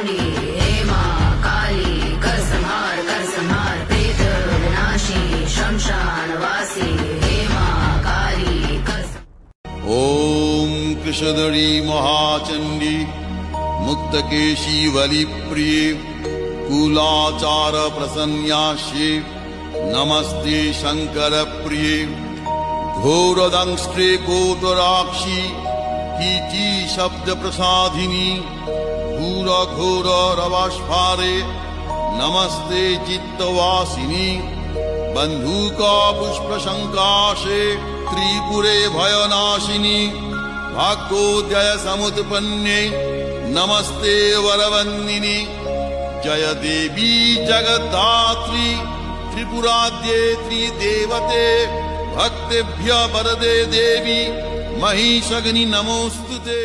त्रिशूली हे मां काली कर संहार प्रेत विनाशी शमशानवासी हे मां काली कर। ओम कृषधरी महाचंडी मुक्तकेशी वलिप्रिये कुलाचार प्रसन्यास्ये नमस्ते शंकर प्रिये घोरदंष्ट्रे कोटराक्षी कीची शब्द प्रसादिनी घोर घोर रवास्फारे नमस्ते चित्तवासिनी बंधुका पुष्प शंकाशे त्रिपुरे भयनाशिनी भाग्योदय समुत्पन्ने नमस्ते वरवन्दिनी जय देवी जगद्धात्री त्रिपुराद्ये त्रिदेवते भक्तेभ्य वरदे देवी महिषग्नि नमोस्तुते।